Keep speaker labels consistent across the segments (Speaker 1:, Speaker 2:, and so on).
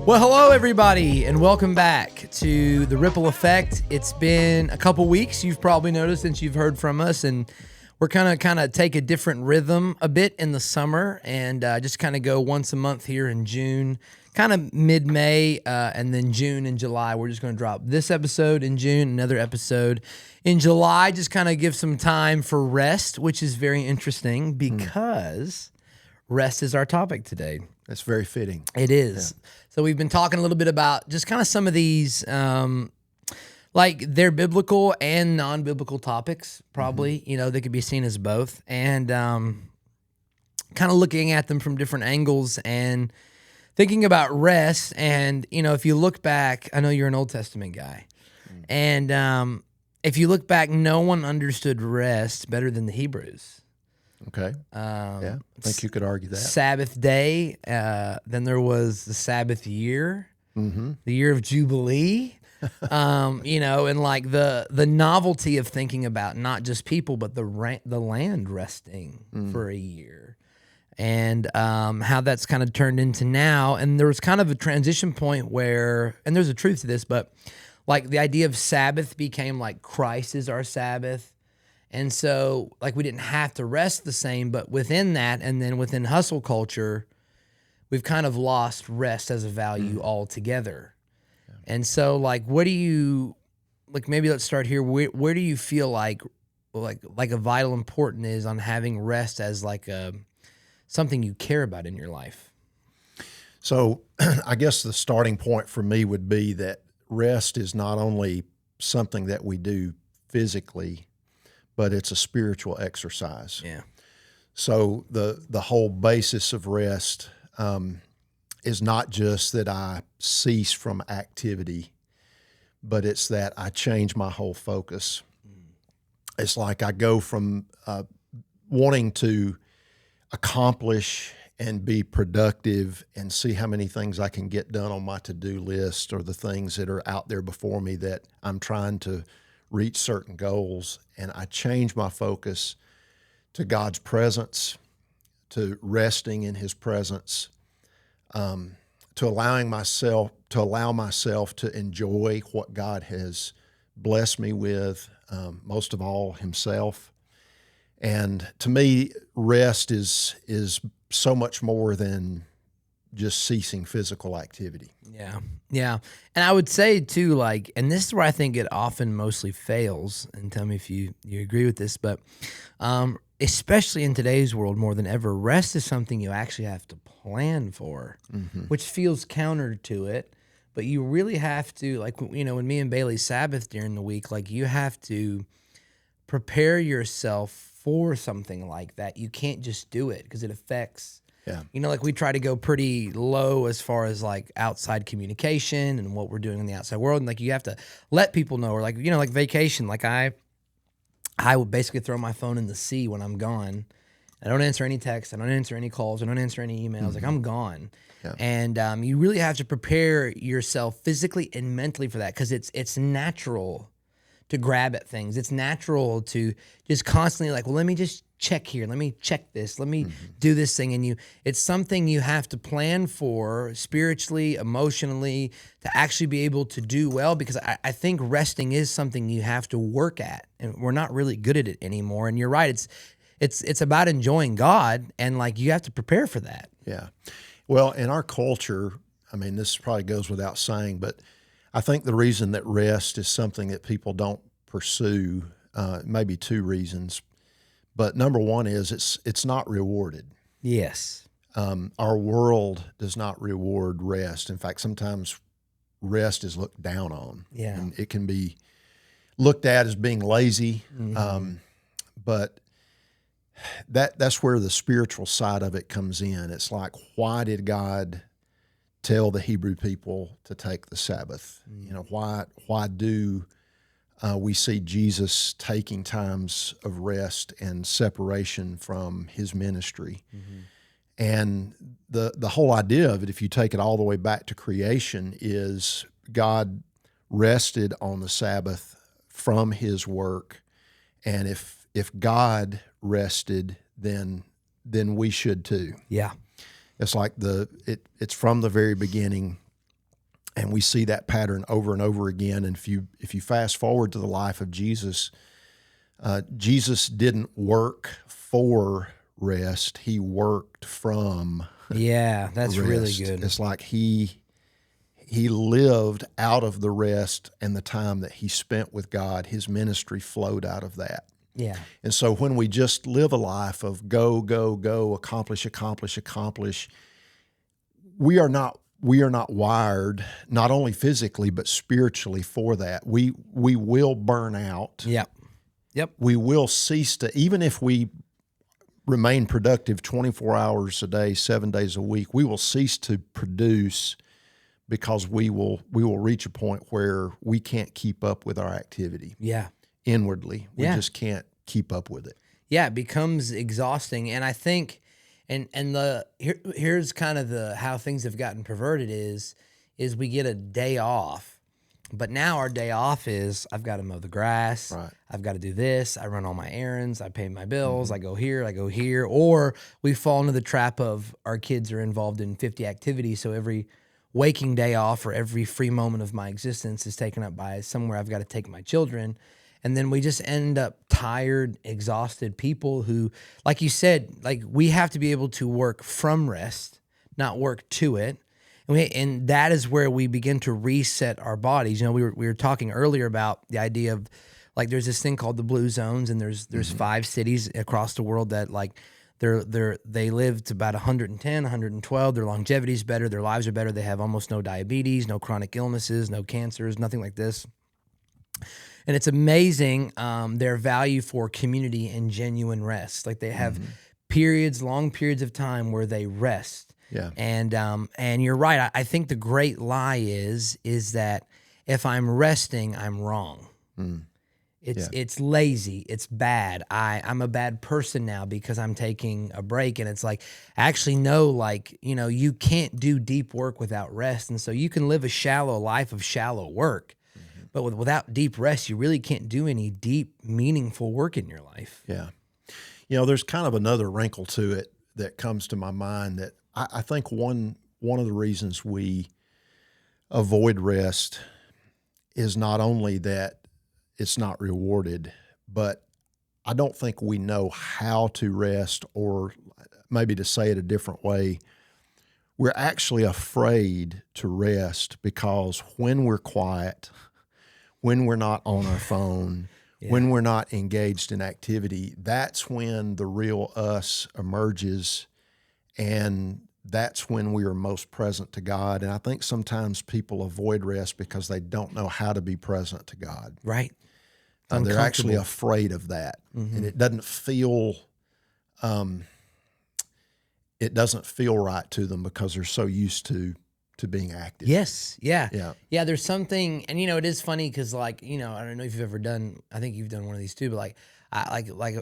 Speaker 1: Well, hello, everybody, and welcome back to The Ripple Effect. It's been a couple weeks, you've probably noticed, since you've heard from us, and we're kind of take a different rhythm a bit in the summer and just kind of go once a month here in June, kind of mid-May, and then June and July. We're just going to drop this episode in June, another episode in July, just kind of give some time for rest, which is very interesting because rest is our topic today.
Speaker 2: That's very fitting.
Speaker 1: It is. Yeah. So we've been talking a little bit about just kind of some of these, like they're biblical and non-biblical topics, probably, you know, they could be seen as both, and kind of looking at them from different angles and thinking about rest. And, you know, if you look back, I know you're an Old Testament guy, and if you look back, no one understood rest better than the Hebrews.
Speaker 2: Okay. Yeah, I think you could argue that.
Speaker 1: Sabbath day. Then there was the Sabbath year, the year of Jubilee. You know, and like the novelty of thinking about not just people, but the land resting for a year, and how that's kind of turned into now. And there was kind of a transition point where, and there's a truth to this, but like the idea of Sabbath became like Christ is our Sabbath. And so, like, we didn't have to rest the same, but within that, and then within hustle culture, we've kind of lost rest as a value altogether. Yeah. And so, like, what do you, like, maybe let's start here. Where do you feel like a vital importance is on having rest as like something you care about in your life?
Speaker 2: So, I guess the starting point for me would be that rest is not only something that we do physically, but it's a spiritual exercise.
Speaker 1: Yeah.
Speaker 2: So the whole basis of rest is not just that I cease from activity, but it's that I change my whole focus. It's like I go from wanting to accomplish and be productive and see how many things I can get done on my to-do list, or the things that are out there before me that I'm trying to reach certain goals, and I change my focus to God's presence, to resting in His presence, to allow myself to enjoy what God has blessed me with, most of all Himself. And to me, rest is so much more than just ceasing physical activity.
Speaker 1: Yeah. And I would say too, like, and this is where I think it often mostly fails, and tell me if you agree with this, but especially in today's world more than ever, rest is something you actually have to plan for, which feels counter to it, but you really have to, like, you know, when me and Bailey Sabbath during the week, like, you have to prepare yourself for something like that. You can't just do it because it affects. Yeah. You know, like, we try to go pretty low as far as like outside communication and what we're doing in the outside world. And like, you have to let people know, or like, you know, like vacation, like I would basically throw my phone in the sea when I'm gone. I don't answer any texts. I don't answer any calls. I don't answer any emails. Like, I'm gone. Yeah. And you really have to prepare yourself physically and mentally for that, because it's natural to grab at things. It's natural to just constantly like, well, let me just check here. Let me check this. Let me do this thing. And it's something you have to plan for spiritually, emotionally, to actually be able to do well, because I think resting is something you have to work at, and we're not really good at it anymore. And you're right. It's about enjoying God, and like, you have to prepare for that.
Speaker 2: Yeah. Well, in our culture, I mean, this probably goes without saying, but I think the reason that rest is something that people don't pursue, maybe two reasons. But number one is it's not rewarded.
Speaker 1: Yes.
Speaker 2: Our world does not reward rest. In fact, sometimes rest is looked down on.
Speaker 1: Yeah.
Speaker 2: And it can be looked at as being lazy. But that's where the spiritual side of it comes in. It's like, why did God tell the Hebrew people to take the Sabbath? You know, why do we see Jesus taking times of rest and separation from His ministry? And the whole idea of it, if you take it all the way back to creation, is God rested on the Sabbath from His work. And if if God rested, then we should too.
Speaker 1: Yeah.
Speaker 2: It's like it's from the very beginning, and we see that pattern over and over again. And if you fast forward to the life of Jesus, Jesus didn't work for rest; he worked from
Speaker 1: Yeah, that's
Speaker 2: rest.
Speaker 1: really good.
Speaker 2: It's like he lived out of the rest and the time that he spent with God. His ministry flowed out of that.
Speaker 1: Yeah.
Speaker 2: And so when we just live a life of go, go, go, accomplish, accomplish, accomplish, we are not wired, not only physically but spiritually, for that. We will burn out.
Speaker 1: Yep. Yep.
Speaker 2: We will cease to, even if we remain productive 24 hours a day, 7 days a week, we will cease to produce, because we will reach a point where we can't keep up with our activity.
Speaker 1: Yeah.
Speaker 2: Inwardly, we
Speaker 1: Yeah.
Speaker 2: just can't keep up with it.
Speaker 1: Yeah, it becomes exhausting. And I think, here's kind of how things have gotten perverted is we get a day off, but now our day off is I've got to mow the grass.
Speaker 2: Right.
Speaker 1: I've got to do this. I run all my errands. I pay my bills. I go here. Or we fall into the trap of our kids are involved in 50 activities. So every waking day off or every free moment of my existence is taken up by somewhere I've got to take my children. And then we just end up tired, exhausted people who, like you said, like we have to be able to work from rest, not work to it. And that is where we begin to reset our bodies. You know, we were talking earlier about the idea of like there's this thing called the blue zones, and there's 5 cities across the world that like they live to about 110, 112. Their longevity is better. Their lives are better. They have almost no diabetes, no chronic illnesses, no cancers, nothing like this. And it's amazing their value for community and genuine rest. Like they have long periods of time where they rest.
Speaker 2: Yeah.
Speaker 1: And you're right. I think the great lie is that if I'm resting, I'm wrong. It's lazy. It's bad. I'm a bad person now because I'm taking a break. And it's like, actually, no, like, you know, you can't do deep work without rest. And so you can live a shallow life of shallow work. But without deep rest, you really can't do any deep, meaningful work in your life.
Speaker 2: Yeah. You know, there's kind of another wrinkle to it that comes to my mind that I think one of the reasons we avoid rest is not only that it's not rewarded, but I don't think we know how to rest, or maybe to say it a different way, we're actually afraid to rest because when we're quiet, when we're not on our phone, when we're not engaged in activity, that's when the real us emerges, and that's when we are most present to God. And I think sometimes people avoid rest because they don't know how to be present to God.
Speaker 1: Right.
Speaker 2: They're actually afraid of that. And it doesn't feel right to them because they're so used to being active.
Speaker 1: Yes. Yeah.
Speaker 2: Yeah.
Speaker 1: Yeah. There's something, and you know, it is funny because, like, you know, I don't know if you've ever done. I think you've done one of these too. But like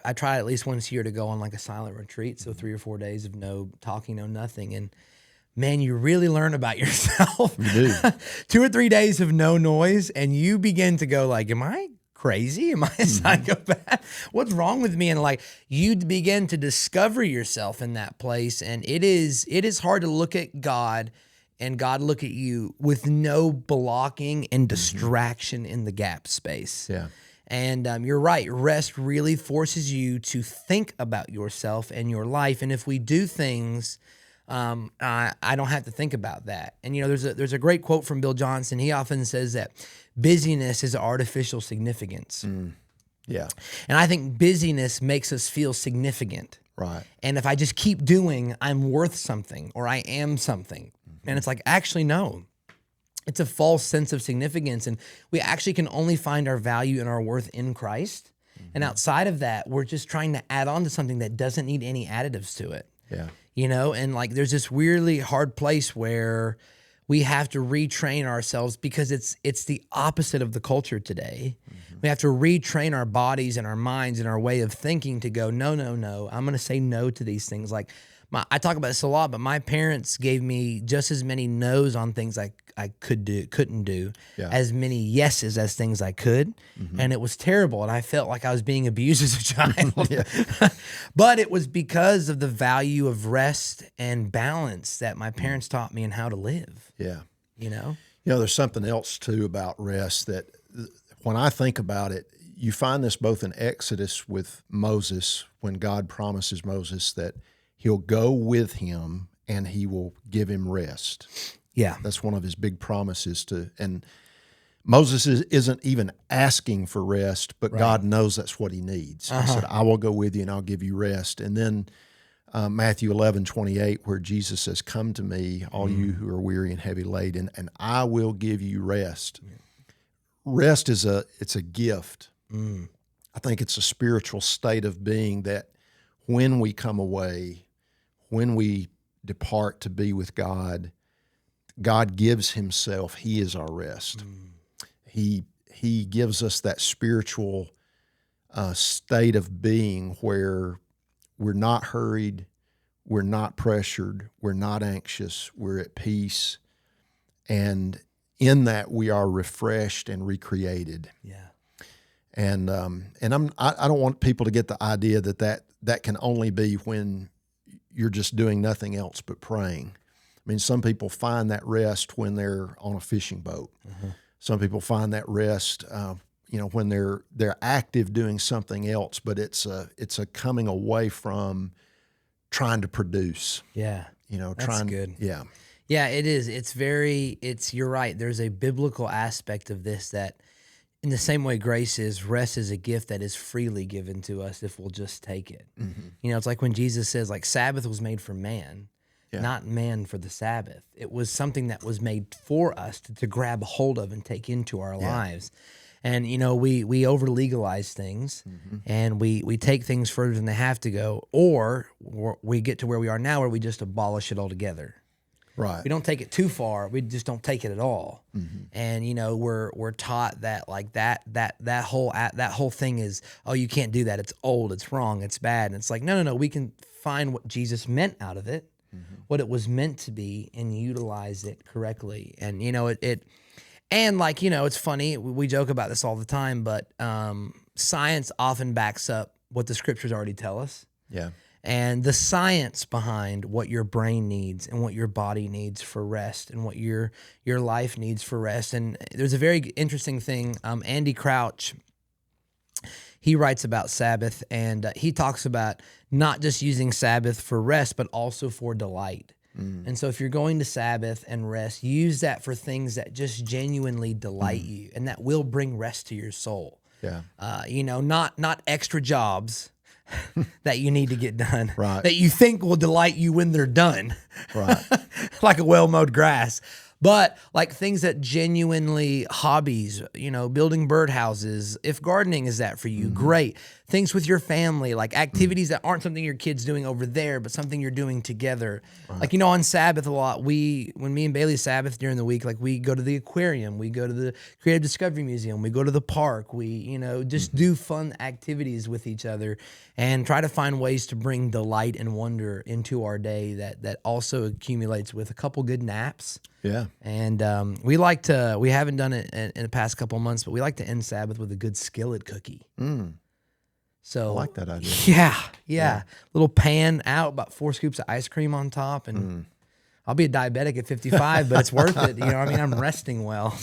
Speaker 1: I try at least once a year to go on like a silent retreat. So 3 or 4 days of no talking, no nothing, and man, you really learn about yourself.
Speaker 2: You do.
Speaker 1: 2 or 3 days of no noise, and you begin to go like, "Am I crazy? Am I a psychopath? What's wrong with me?" And like you begin to discover yourself in that place, and it is hard to look at God and God look at you with no blocking and distraction in the gap space.
Speaker 2: Yeah.
Speaker 1: And you're right. Rest really forces you to think about yourself and your life. And if we do things, I don't have to think about that. And you know, there's a great quote from Bill Johnson. He often says that busyness is artificial significance.
Speaker 2: Yeah.
Speaker 1: And I think busyness makes us feel significant.
Speaker 2: Right.
Speaker 1: And if I just keep doing, I'm worth something or I am something. And it's like, actually, no. It's a false sense of significance. And we actually can only find our value and our worth in Christ. And outside of that, we're just trying to add on to something that doesn't need any additives to it.
Speaker 2: Yeah.
Speaker 1: You know, and like there's this weirdly hard place where we have to retrain ourselves because it's the opposite of the culture today. We have to retrain our bodies and our minds and our way of thinking to go, no, I'm going to say no to these things. Like I talk about this a lot, but my parents gave me just as many no's on things I couldn't do,
Speaker 2: Yeah.
Speaker 1: as many yeses as things I could. And it was terrible. And I felt like I was being abused as a child. But it was because of the value of rest and balance that my parents taught me and how to live,
Speaker 2: Yeah.
Speaker 1: you know?
Speaker 2: You know, there's something else too about rest that when I think about it, you find this both in Exodus with Moses, when God promises Moses that he'll go with him and he will give him rest.
Speaker 1: Yeah.
Speaker 2: That's one of his big promises and Moses isn't even asking for rest, but God knows that's what he needs. He said, I will go with you and I'll give you rest. And then Matthew 11:28, where Jesus says, come to me, all you who are weary and heavy laden, and I will give you rest. Rest it's a gift. I think it's a spiritual state of being that when we come away, when we depart to be with God, God gives himself. He is our rest. He gives us that spiritual state of being where we're not hurried, we're not pressured, we're not anxious, we're at peace, and in that we are refreshed and recreated.
Speaker 1: Yeah.
Speaker 2: And I don't want people to get the idea that can only be when you're just doing nothing else but praying. I mean, some people find that rest when they're on a fishing boat. Some people find that rest, when they're active doing something else, but it's a coming away from trying to produce.
Speaker 1: Yeah. That's good.
Speaker 2: Yeah.
Speaker 1: Yeah, it is. You're right. There's a biblical aspect of this that, in the same way grace is, rest is a gift that is freely given to us if we'll just take it. It's like when Jesus says, like, Sabbath was made for man, not man for the Sabbath. It was something that was made for us to grab a hold of and take into our lives. And, we over legalize things and we take things further than they have to go, or we get to where we are now where we just abolish it altogether.
Speaker 2: Right.
Speaker 1: We don't take it too far. We just don't take it at all. And we're taught that, like, that whole thing is, oh, you can't do that. It's old. It's wrong. It's bad. And it's like, no. We can find what Jesus meant out of it, what it was meant to be, and utilize it correctly. And it's funny. We joke about this all the time, but science often backs up what the scriptures already tell us.
Speaker 2: Yeah.
Speaker 1: And the science behind what your brain needs and what your body needs for rest and what your life needs for rest. And there's a very interesting thing. Andy Crouch, he writes about Sabbath, and he talks about not just using Sabbath for rest, but also for delight. And so if you're going to Sabbath and rest, use that for things that just genuinely delight you and that will bring rest to your soul.
Speaker 2: Yeah.
Speaker 1: Not extra jobs that you need to get done,
Speaker 2: Right.
Speaker 1: that you think will delight you when they're done,
Speaker 2: Right.
Speaker 1: like a well-mowed grass, but like things that genuinely, hobbies, building birdhouses. If gardening is that for you, great. Things with your family, like activities that aren't something your kid's doing over there, but something you're doing together. Right. Like, on Sabbath a lot, when me and Bailey Sabbath during the week, like, we go to the aquarium, we go to the Creative Discovery Museum, we go to the park, we, just do fun activities with each other and try to find ways to bring delight and wonder into our day that also accumulates with a couple good naps.
Speaker 2: Yeah.
Speaker 1: And we haven't done it in the past couple of months, but we like to end Sabbath with a good skillet cookie. So
Speaker 2: I like that idea.
Speaker 1: Yeah. Little pan out, about 4 scoops of ice cream on top. And I'll be a diabetic at 55, but it's worth it. I'm resting well.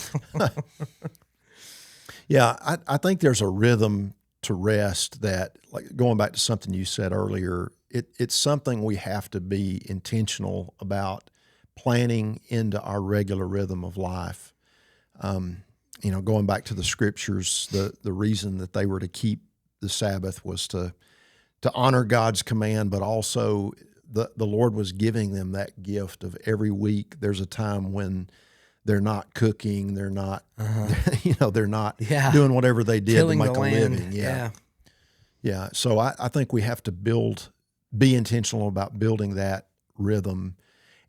Speaker 2: Yeah. I think there's a rhythm to rest that, like, going back to something you said earlier, it's something we have to be intentional about planning into our regular rhythm of life. Going back to the scriptures, the reason that they were to keep the Sabbath was to honor God's command, but also the Lord was giving them that gift of every week. There's a time when they're not cooking, they're not, they're not doing whatever they did
Speaker 1: Tilling
Speaker 2: to make
Speaker 1: the
Speaker 2: a
Speaker 1: land.
Speaker 2: living. Yeah. So I think we have to be intentional about building that rhythm.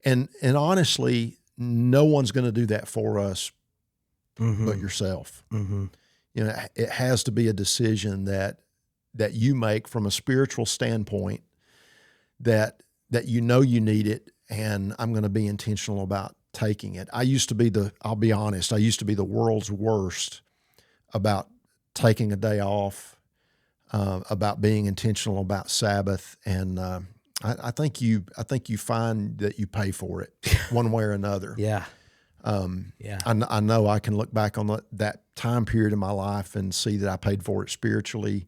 Speaker 2: And honestly, no one's going to do that for us but yourself. It has to be a decision that you make from a spiritual standpoint, that that you know you need it, and I'm going to be intentional about taking it. I'll be honest, I used to be the world's worst about taking a day off, about being intentional about Sabbath, and I think you find that you pay for it one way or another.
Speaker 1: Yeah.
Speaker 2: I know I can look back on that time period in my life and see that I paid for it spiritually,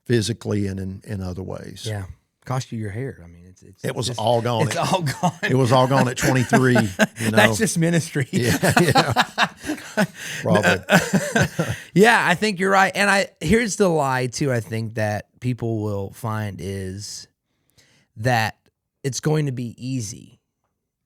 Speaker 2: physically, and in other ways.
Speaker 1: Yeah. Cost you your hair. I mean,
Speaker 2: it was all gone.
Speaker 1: It's all gone.
Speaker 2: It was all gone at 23. You know?
Speaker 1: That's just ministry.
Speaker 2: Yeah. Probably.
Speaker 1: Yeah, I think you're right. And here's the lie too, I think that people will find is that it's going to be easy.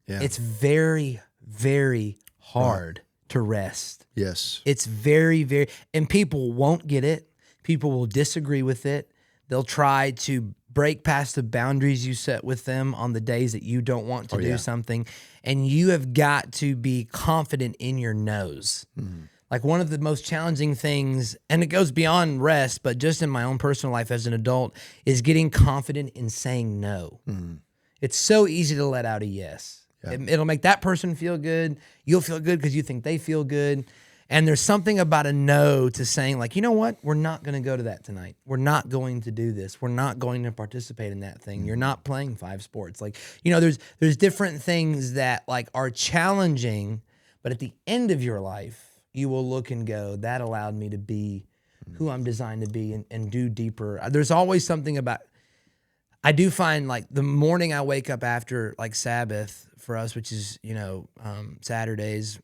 Speaker 2: Yeah.
Speaker 1: It's very, very hard to rest.
Speaker 2: Yes.
Speaker 1: It's very, very, and people won't get it. People will disagree with it. They'll try to break past the boundaries you set with them on the days that you don't want to do something. And you have got to be confident in your no's. Like one of the most challenging things, and it goes beyond rest, but just in my own personal life as an adult, is getting confident in saying no. It's so easy to let out a yes. Yeah. It'll make that person feel good. You'll feel good because you think they feel good. And there's something about a no to saying like, you know what? We're not going to go to that tonight. We're not going to do this. We're not going to participate in that thing. You're not playing 5 sports. Like, you know, there's different things that like are challenging, but at the end of your life, you will look and go, that allowed me to be who I'm designed to be and do deeper. There's always something about, I do find like the morning I wake up after like Sabbath for us, which is, you know, Saturdays,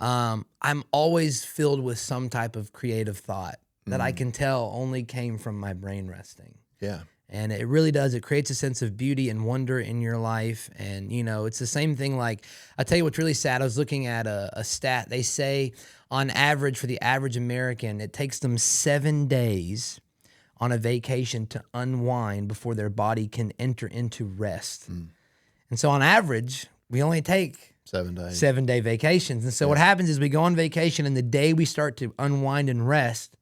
Speaker 1: I'm always filled with some type of creative thought that I can tell only came from my brain resting.
Speaker 2: Yeah.
Speaker 1: And it really does. It creates a sense of beauty and wonder in your life. And, you know, it's the same thing. Like, I'll tell you what's really sad. I was looking at a stat. They say on average, for the average American, it takes them 7 days on a vacation to unwind before their body can enter into rest. And so on average, we only take
Speaker 2: 7 days.
Speaker 1: 7-day vacations. And so what happens is we go on vacation, and the day we start to unwind and rest,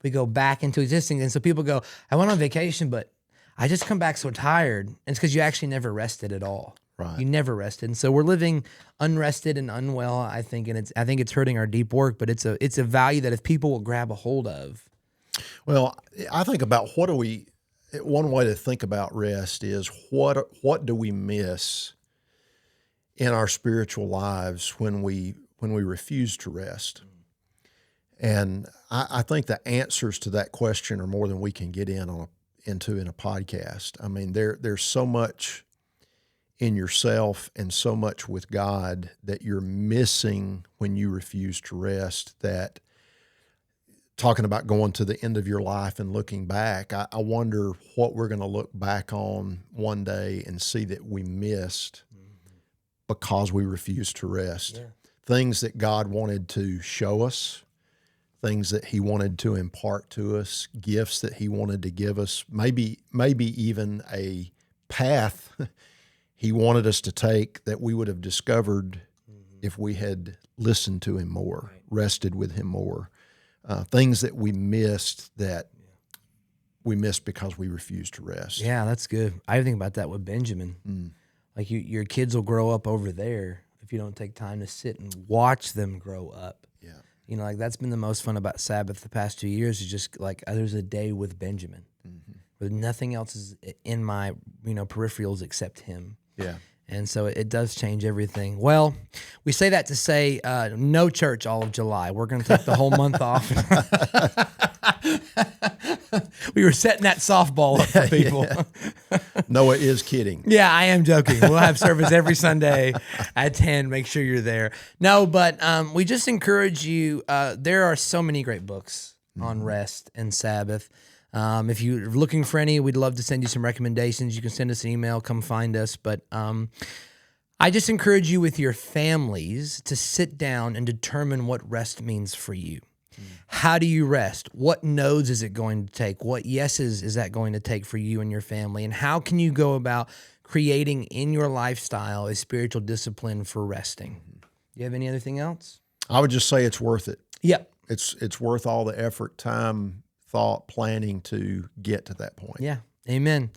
Speaker 1: we go back into existing. And so people go, I went on vacation, but I just come back so tired. And it's because you actually never rested at all.
Speaker 2: Right.
Speaker 1: You never rested. And so we're living unrested and unwell, I think, and I think it's hurting our deep work, but it's a value that if people will grab a hold of.
Speaker 2: Well, I think about one way to think about rest is what do we miss in our spiritual lives when we refuse to rest? And I think the answers to that question are more than we can get into in a podcast. I mean, there's so much in yourself and so much with God that you're missing when you refuse to rest, that talking about going to the end of your life and looking back, I wonder what we're going to look back on one day and see that we missed because we refused to rest. Yeah. Things that God wanted to show us, things that he wanted to impart to us, gifts that he wanted to give us, maybe even a path he wanted us to take that we would have discovered if we had listened to him more, rested with him more. Things that we missed because we refused to rest.
Speaker 1: Yeah, that's good. I think about that with Benjamin. Like your kids will grow up over there if you don't take time to sit and watch them grow up.
Speaker 2: Yeah.
Speaker 1: You know, like that's been the most fun about Sabbath the past 2 years is just like there's a day with Benjamin where nothing else is in my, peripherals except him.
Speaker 2: Yeah.
Speaker 1: And so it does change everything. Well, we say that to say no church all of July. We're going to take the whole month off. We were setting that softball up for people.
Speaker 2: Yeah. Noah is kidding.
Speaker 1: Yeah, I am joking. We'll have service every Sunday at 10. Make sure you're there. No, but we just encourage you. There are so many great books on rest and Sabbath. If you're looking for any, we'd love to send you some recommendations. You can send us an email, come find us. But I just encourage you with your families to sit down and determine what rest means for you. How do you rest? What no's is it going to take? What yeses is that going to take for you and your family? And how can you go about creating in your lifestyle a spiritual discipline for resting? Do you have any other thing else?
Speaker 2: I would just say it's worth it.
Speaker 1: Yep.
Speaker 2: It's worth all the effort, time, thought, planning to get to that point.
Speaker 1: Yeah. Amen.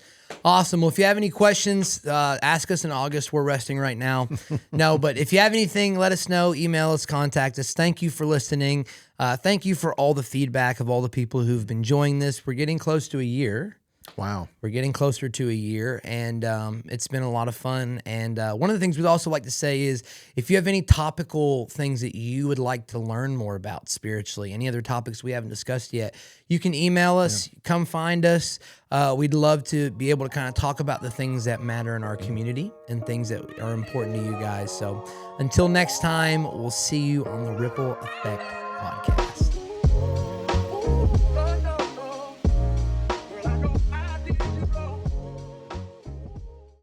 Speaker 1: Awesome. Well, if you have any questions, ask us in August. We're resting right now. No, but if you have anything, let us know. Email us, contact us. Thank you for listening. Thank you for all the feedback of all the people who've been enjoying this. We're getting close to a year.
Speaker 2: Wow.
Speaker 1: We're getting closer to a year, and it's been a lot of fun. And one of the things we'd also like to say is if you have any topical things that you would like to learn more about spiritually, any other topics we haven't discussed yet, you can email us, come find us. We'd love to be able to kind of talk about the things that matter in our community and things that are important to you guys. So until next time, we'll see you on the Ripple Effect podcast.